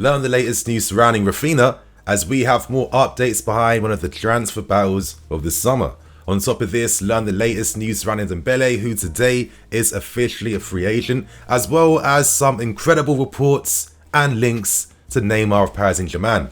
learn the latest news surrounding Raphinha as we have more updates behind one of the transfer battles of the summer. On top of this, learn the latest news surrounding Dembele, who today is officially a free agent, as well as some incredible reports and links to Neymar of Paris Saint-Germain.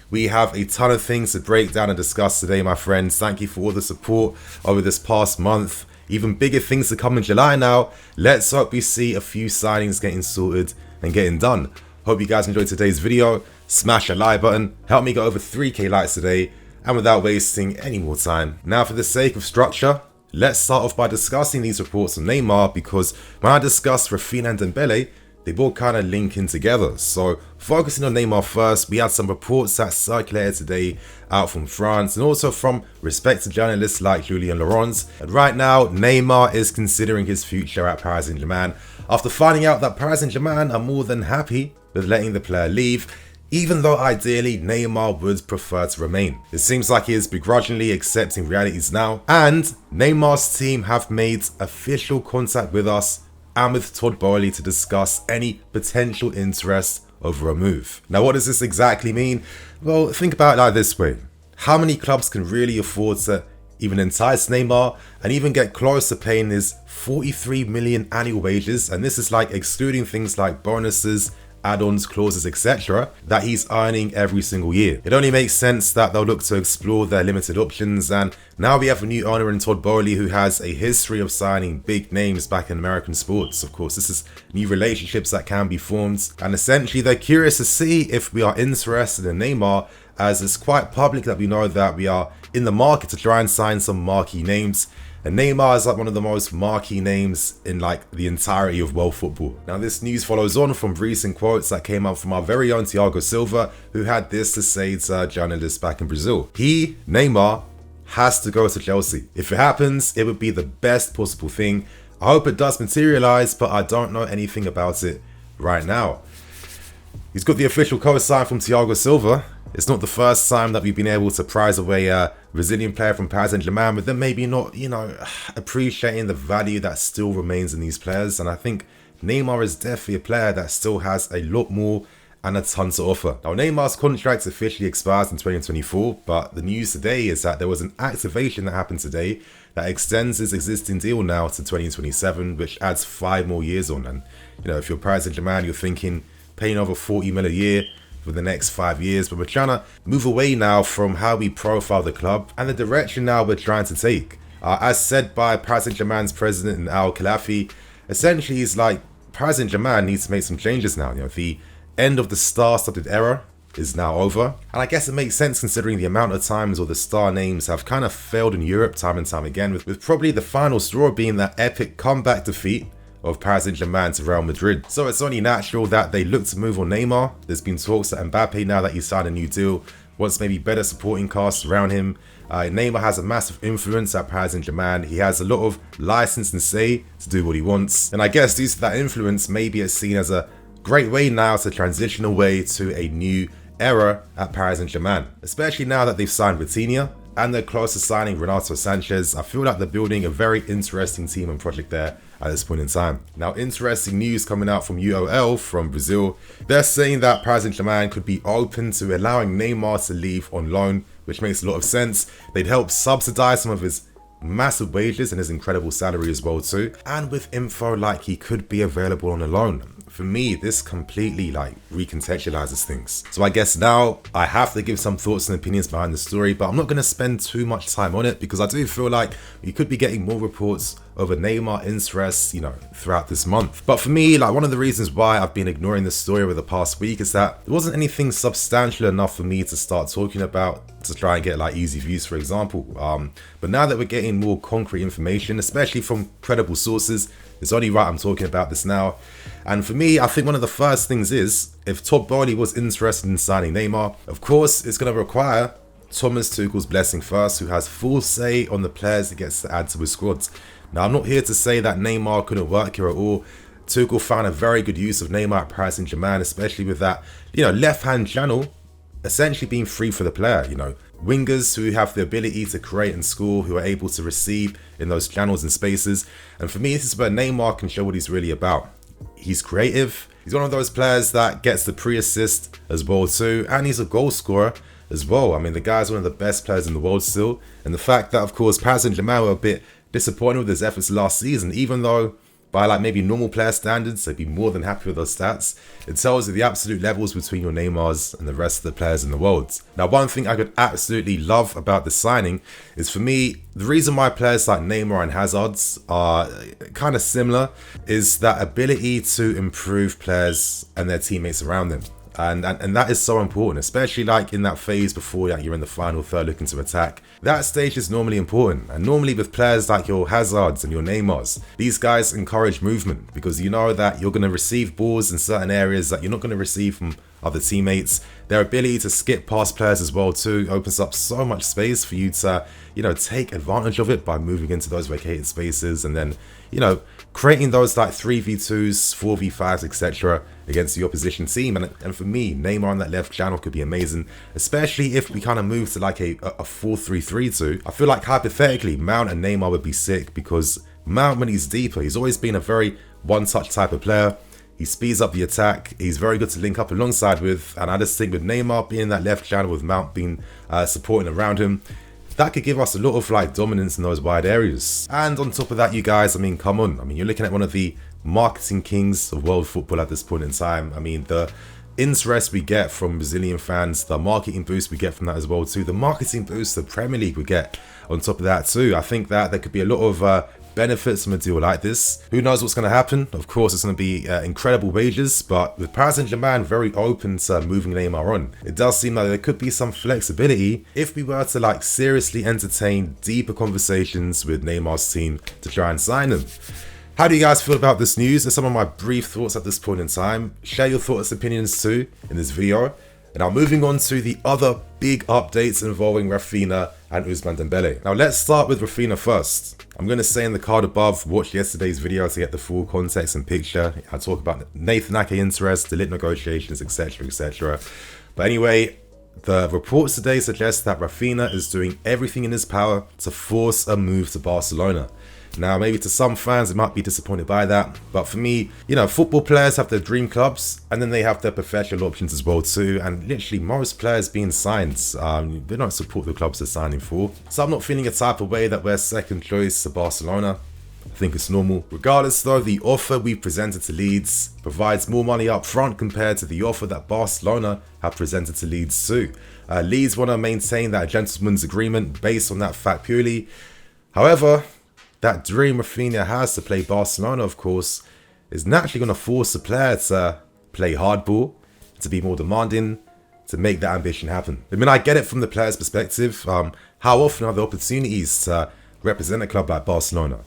We have a ton of things to break down and discuss today, my friends. Thank you for all the support over this past month. Even bigger things to come in July now. Let's hope we see a few signings getting sorted and getting done. Hope you guys enjoyed today's video. Smash a like button. Help me get over 3k likes today. And without wasting any more time, now for the sake of structure, let's start off by discussing these reports on Neymar, because when I discussed Raphinha and Dembele, they both kind of link in together. So focusing on Neymar first, we had some reports that circulated today out from France and also from respected journalists like BlueLionsTV. And right now, Neymar is considering his future at Paris Saint-Germain after finding out that Paris Saint-Germain are more than happy with letting the player leave, even though ideally Neymar would prefer to remain. It seems like he is begrudgingly accepting realities now, and Neymar's team have made official contact with us and with Todd Boehly to discuss any potential interest over a move. Now, what does this exactly mean? Well, think about it like this way. How many clubs can really afford to even entice Neymar and even get close to paying his 43 million annual wages? And this is like excluding things like bonuses, add-ons, clauses, etc. that he's earning every single year. It only makes sense that they'll look to explore their limited options, and now we have a new owner in Todd Boehly who has a history of signing big names back in American sports. Of course, this is new relationships that can be formed, and essentially they're curious to see if we are interested in Neymar, as it's quite public that we know that we are in the market to try and sign some marquee names. And Neymar is like one of the most marquee names in like the entirety of world football. Now, this news follows on from recent quotes that came out from our very own Thiago Silva, who had this to say to journalists back in Brazil. He, Neymar, has to go to Chelsea. If it happens, it would be the best possible thing. I hope it does materialize, but I don't know anything about it right now. He's got the official co-sign from Thiago Silva. It's not the first time that we've been able to prize away a Brazilian player from Paris Saint-Germain, but then maybe not, appreciating the value that still remains in these players. And I think Neymar is definitely a player that still has a lot more and a ton to offer. Now, Neymar's contract officially expires in 2024, but the news today is that there was an activation that happened today that extends his existing deal now to 2027, which adds 5 more years on. And, if you're Paris Saint-Germain, you're thinking paying over 40 mil a year for the next 5 years, but we're trying to move away now from how we profile the club and the direction now we're trying to take. As said by Paris Saint-Germain's president Al Khelafi, essentially he's like, Paris Saint-Germain needs to make some changes now. The end of the star-studded era is now over, and I guess it makes sense considering the amount of times all the star names have kind of failed in Europe time and time again, with probably the final straw being that epic comeback defeat of Paris Saint-Germain to Real Madrid. So it's only natural that they look to move on Neymar. There's been talks that Mbappe, now that he's signed a new deal, wants maybe better supporting casts around him. Neymar has a massive influence at Paris Saint-Germain. He has a lot of license and say to do what he wants. And I guess due to that influence, maybe it's seen as a great way now to transition away to a new era at Paris Saint-Germain. Especially now that they've signed Raphinha and they're close to signing Renato Sanchez. I feel like they're building a very interesting team and project there at this point in time. Now, interesting news coming out from UOL from Brazil. They're saying that Paris Saint-Germain could be open to allowing Neymar to leave on loan, which makes a lot of sense. They'd help subsidize some of his massive wages and his incredible salary as well too. And with info like he could be available on a loan. For me, this completely recontextualizes things. So I guess now I have to give some thoughts and opinions behind the story, but I'm not going to spend too much time on it because I do feel like we could be getting more reports over Neymar interests, throughout this month. But for me, one of the reasons why I've been ignoring this story over the past week is that there wasn't anything substantial enough for me to start talking about to try and get easy views, for example. But now that we're getting more concrete information, especially from credible sources, it's only right I'm talking about this now. And for me, I think one of the first things is, if Todd Boehly was interested in signing Neymar, of course, it's going to require Thomas Tuchel's blessing first, who has full say on the players he gets to add to his squad. Now, I'm not here to say that Neymar couldn't work here at all. Tuchel found a very good use of Neymar at Paris Saint-Germain, especially with that, left-hand channel essentially being free for the player. Wingers who have the ability to create and score, who are able to receive in those channels and spaces. And for me, this is where Neymar can show what he's really about. He's creative, He's one of those players that gets the pre-assist as well too, and he's a goal scorer as well. I mean, the guy's one of the best players in the world still, and the fact that, of course, Paris Saint-Germain were a bit disappointed with his efforts last season, even though by like maybe normal player standards, they'd be more than happy with those stats. It tells you the absolute levels between your Neymars and the rest of the players in the world. Now, one thing I could absolutely love about the signing is, for me, the reason why players like Neymar and Hazard are kind of similar is that ability to improve players and their teammates around them. And that is so important, especially like in that phase before you're in the final third looking to attack. That stage is normally important, and normally with players like your Hazards and your Neymars, these guys encourage movement because you know that you're going to receive balls in certain areas that you're not going to receive from other teammates. Their ability to skip past players as well too opens up so much space for you to, take advantage of it by moving into those vacated spaces and then, creating those like 3v2s, 4v5s, etc. against the opposition team. And for me, Neymar on that left channel could be amazing, especially if we kind of move to like a 4-3-3-2. I feel like hypothetically, Mount and Neymar would be sick because Mount, when he's deeper, he's always been a very one-touch type of player. He speeds up the attack. He's very good to link up alongside with. And I just think with Neymar being in that left channel with Mount being supporting around him, that could give us a lot of like dominance in those wide areas. And on top of that, you guys, I mean, come on. I mean, you're looking at one of the marketing kings of world football at this point in time. I mean, the interest we get from Brazilian fans, the marketing boost we get from that as well too, the marketing boost the Premier League would get on top of that too. I think that there could be a lot of benefits from a deal like this. Who knows what's going to happen? Of course, it's going to be incredible wages, but with Paris Saint-Germain very open to moving Neymar on, it does seem like there could be some flexibility if we were to like seriously entertain deeper conversations with Neymar's team to try and sign him. How do you guys feel about this news? There's some of my brief thoughts at this point in time. Share your thoughts and opinions too in this video. And now moving on to the other big updates involving Raphinha and Ousmane Dembele. Now let's start with Raphinha first. I'm going to say in the card above, watch yesterday's video to get the full context and picture. I talk about Nathan Ake interest, delete negotiations, etc, etc. But anyway, the reports today suggest that Raphinha is doing everything in his power to force a move to Barcelona. Now, maybe to some fans, they might be disappointed by that. But for me, football players have their dream clubs and then they have their professional options as well too. And literally most players being signed, they don't support the clubs they're signing for. So I'm not feeling a type of way that we're second choice to Barcelona. I think it's normal. Regardless though, the offer we presented to Leeds provides more money up front compared to the offer that Barcelona have presented to Leeds too. Leeds want to maintain that gentleman's agreement based on that fact purely. However, that dream Raphinha has to play Barcelona, of course, is naturally going to force the player to play hardball, to be more demanding, to make that ambition happen. I mean, I get it from the player's perspective. How often are there opportunities to represent a club like Barcelona?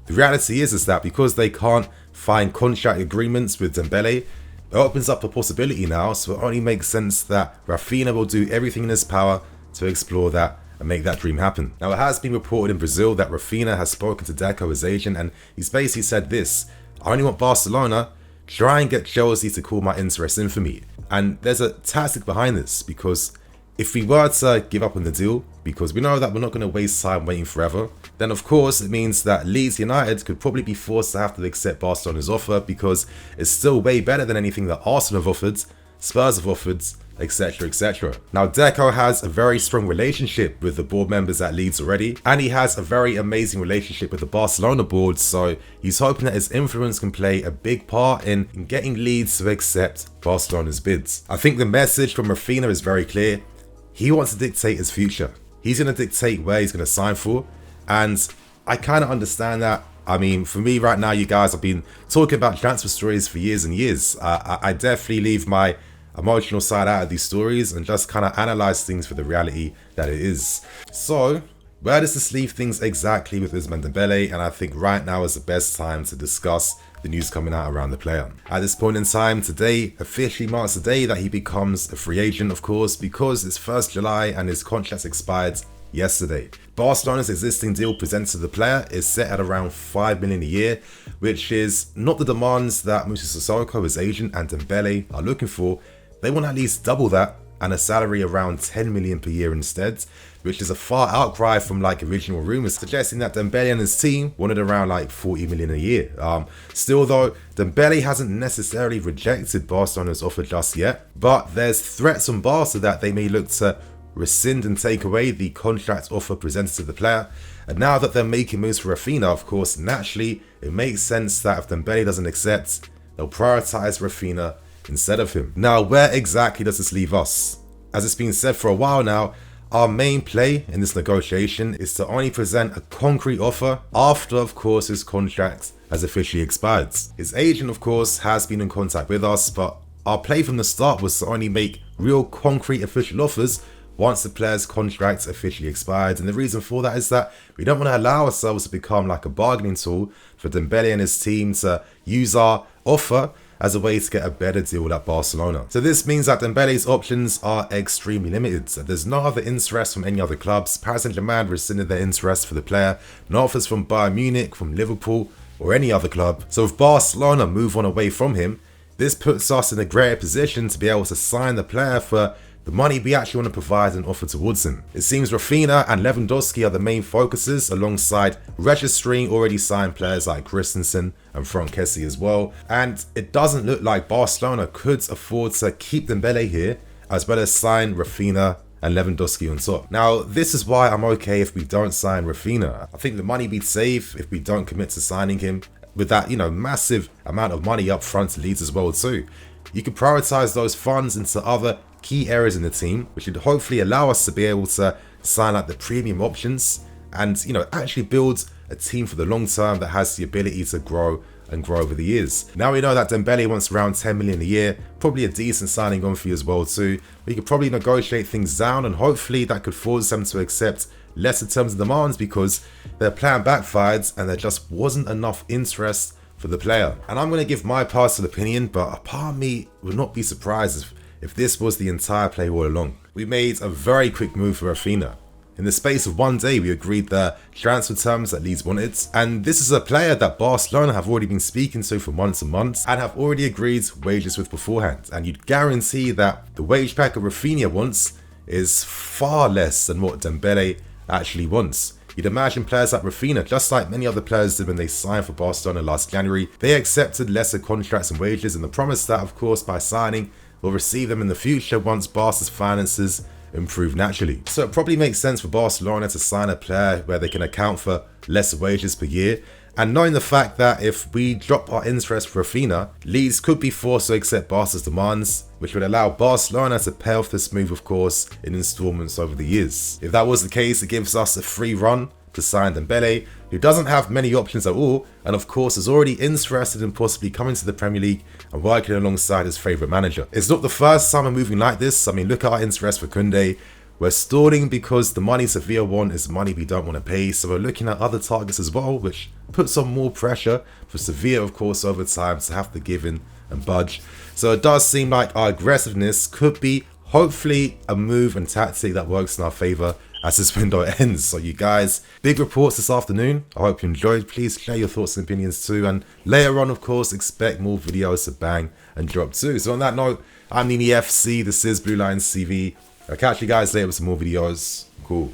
The reality is that because they can't find contract agreements with Dembele, it opens up a possibility now, so it only makes sense that Raphinha will do everything in his power to explore that and make that dream happen. Now, it has been reported in Brazil that Raphinha has spoken to Deco, his agent, and he's basically said this: I only want Barcelona, try and get Chelsea to call my interest in for me. And there's a tactic behind this, because if we were to give up on the deal, because we know that we're not going to waste time waiting forever, then of course it means that Leeds United could probably be forced to have to accept Barcelona's offer, because it's still way better than anything that Arsenal have offered, Spurs have offered, etc, etc. Now, Deco has a very strong relationship with the board members at Leeds already, and he has a very amazing relationship with the Barcelona board, so he's hoping that his influence can play a big part in getting Leeds to accept Barcelona's bids. I think the message from Raphinha is very clear. He wants to dictate his future. He's going to dictate where he's going to sign for, and I kind of understand that. I mean, for me right now, you guys, I've been talking about transfer stories for years and years. I definitely leave my emotional side out of these stories and just kind of analyze things for the reality that it is. So, where does this leave things exactly with Ousmane Dembele? And I think right now is the best time to discuss the news coming out around the player. At this point in time, today officially marks the day that he becomes a free agent, of course, because it's 1st July and his contract expired yesterday. Barcelona's existing deal presented to the player is set at around 5 million a year, which is not the demands that Moussa Sissoko, his agent, and Dembele are looking for. They want at least double that, and a salary around 10 million per year instead, which is a far outcry from like original rumours suggesting that Dembele and his team wanted around like 40 million a year. Still though, Dembele hasn't necessarily rejected Barcelona's offer just yet, but there's threats on Barca that they may look to rescind and take away the contract offer presented to the player. And now that they're making moves for Raphinha, of course, naturally, it makes sense that if Dembele doesn't accept, they'll prioritise Raphinha instead of him. Now, where exactly does this leave us? As it's been said for a while now, our main play in this negotiation is to only present a concrete offer after, of course, his contract has officially expired. His agent, of course, has been in contact with us, but our play from the start was to only make real concrete official offers once the player's contract officially expired. And the reason for that is that we don't want to allow ourselves to become like a bargaining tool for Dembele and his team to use our offer as a way to get a better deal at Barcelona. So this means that Dembele's options are extremely limited. There's no other interest from any other clubs. Paris Saint-Germain rescinded their interest for the player. No offers from Bayern Munich, from Liverpool, or any other club. So if Barcelona move on away from him, this puts us in a greater position to be able to sign the player for the money we actually want to provide and offer towards him. It seems Raphinha and Lewandowski are the main focuses, alongside registering already signed players like Christensen and Franck Kessie as well. And it doesn't look like Barcelona could afford to keep Dembele here, as well as sign Raphinha and Lewandowski on top. Now, this is why I'm okay if we don't sign Raphinha. I think the money we'd save if we don't commit to signing him, with that, massive amount of money up front to Leeds as well too. You could prioritize those funds into other key areas in the team, which would hopefully allow us to be able to sign out the premium options and, actually build a team for the long term that has the ability to grow and grow over the years. Now we know that Dembele wants around 10 million a year, probably a decent signing on fee as well too. We could probably negotiate things down, and hopefully that could force them to accept lesser terms and demands, because their plan backfired and there just wasn't enough interest for the player. And I'm going to give my personal opinion, but a part of me would not be surprised if this was the entire play all along. We made a very quick move for Raphinha. In the space of one day, we agreed the transfer terms that Leeds wanted, and this is a player that Barcelona have already been speaking to for months and months and have already agreed wages with beforehand. And you'd guarantee that the wage packet Raphinha wants is far less than what Dembele actually wants. You'd imagine players like Raphinha, just like many other players did when they signed for Barcelona last January, they accepted lesser contracts and wages, and the promise that, of course, by signing, we'll receive them in the future once Barca's finances improve naturally. So it probably makes sense for Barcelona to sign a player where they can account for lesser wages per year, and knowing the fact that if we drop our interest for Raphinha, Leeds could be forced to accept Barca's demands, which would allow Barcelona to pay off this move, of course, in installments over the years. If that was the case, it gives us a free run to sign Dembele, who doesn't have many options at all, and of course is already interested in possibly coming to the Premier League and working alongside his favourite manager. It's not the first time we're moving like this. I mean, look at our interest for Koundé. We're stalling because the money Sevilla want is money we don't want to pay, so we're looking at other targets as well, which puts on more pressure for Sevilla, of course, over time to have to give in and budge. So it does seem like our aggressiveness could be, hopefully, a move and tactic that works in our favour as this window ends. So you guys, big reports this afternoon. I hope you enjoyed. Please share your thoughts and opinions too, and later on, of course, expect more videos to bang and drop too. So on that note, I'm Nini FC, this is BlueLionsTV. I'll catch you guys later with some more videos. Cool.